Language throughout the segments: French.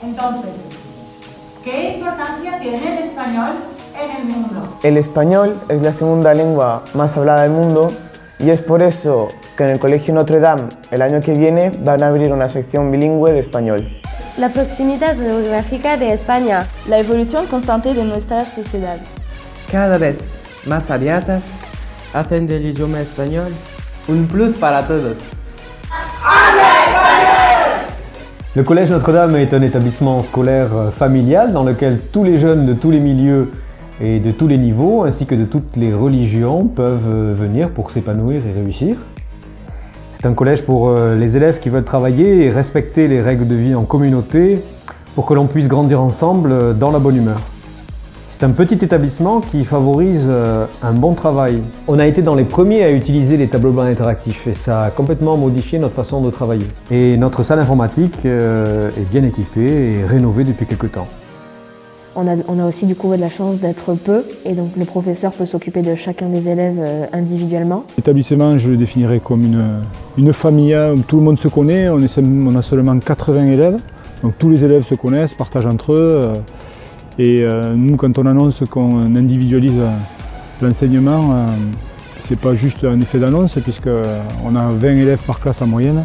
Entonces, ¿qué importancia tiene el español en el mundo? El español es la segunda lengua más hablada del mundo y es por eso que en el Colegio Notre Dame el año que viene van a abrir una sección bilingüe de español. La proximidad geográfica de España. La evolución constante de nuestra sociedad. Cada vez más abiertas hacen del idioma español un plus para todos. Le Collège Notre-Dame est un établissement scolaire familial dans lequel tous les jeunes de tous les milieux et de tous les niveaux, ainsi que de toutes les religions, peuvent venir pour s'épanouir et réussir. C'est un collège pour les élèves qui veulent travailler et respecter les règles de vie en communauté pour que l'on puisse grandir ensemble dans la bonne humeur. C'est un petit établissement qui favorise un bon travail. On a été dans les premiers à utiliser les tableaux blancs interactifs et ça a complètement modifié notre façon de travailler. Et notre salle informatique est bien équipée et rénovée depuis quelques temps. On a aussi du coup de la chance d'être peu et donc le professeur peut s'occuper de chacun des élèves individuellement. L'établissement, je le définirais comme une famille où tout le monde se connaît. On a seulement 80 élèves, donc tous les élèves se connaissent, partagent entre eux. Et nous, quand on annonce qu'on individualise l'enseignement, c'est pas juste un effet d'annonce puisqu'on a 20 élèves par classe en moyenne.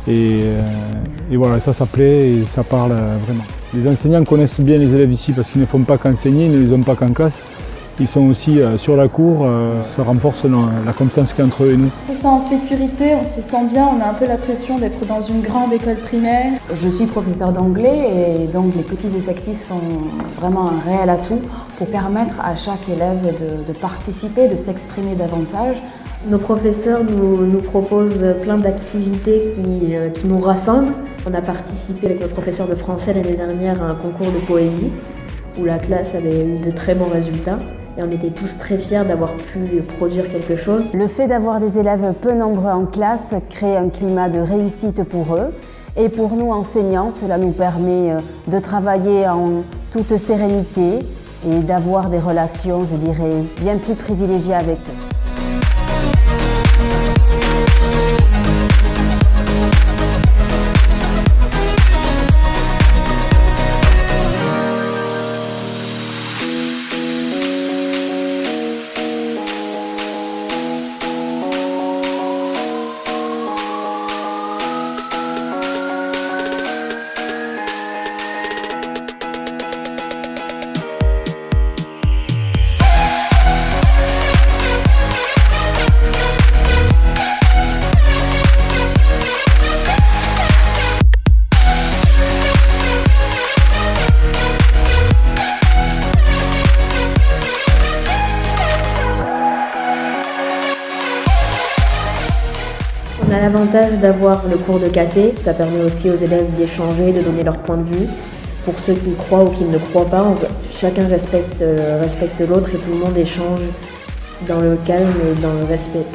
Et voilà, ça plaît et ça parle vraiment. Les enseignants connaissent bien les élèves ici parce qu'ils ne font pas qu'enseigner, ils ne les ont pas qu'en classe. Ils sont aussi sur la cour, ça renforce la confiance qu'il y a entre eux et nous. On se sent en sécurité, on se sent bien, on a un peu l'impression d'être dans une grande école primaire. Je suis professeure d'anglais et donc les petits effectifs sont vraiment un réel atout pour permettre à chaque élève de participer, de s'exprimer davantage. Nos professeurs nous proposent plein d'activités qui nous rassemblent. On a participé avec notre professeur de français l'année dernière à un concours de poésie où la classe avait eu de très bons résultats et on était tous très fiers d'avoir pu produire quelque chose. Le fait d'avoir des élèves peu nombreux en classe crée un climat de réussite pour eux et pour nous enseignants, cela nous permet de travailler en toute sérénité et d'avoir des relations, je dirais, bien plus privilégiées avec eux. On a l'avantage d'avoir le cours de caté, ça permet aussi aux élèves d'échanger, de donner leur point de vue. Pour ceux qui croient ou qui ne croient pas, chacun respecte l'autre et tout le monde échange dans le calme et dans le respect.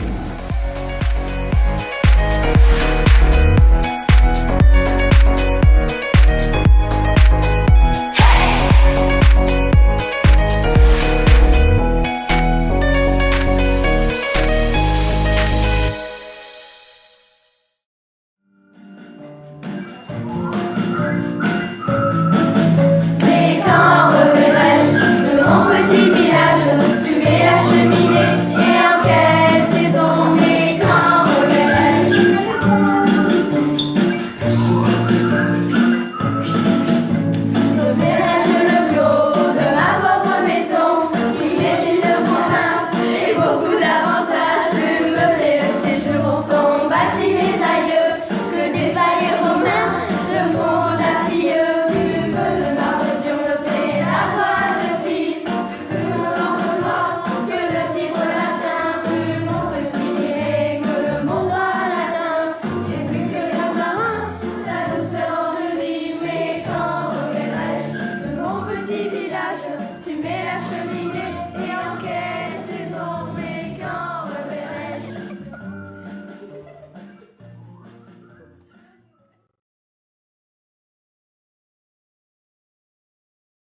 Fumer la cheminée.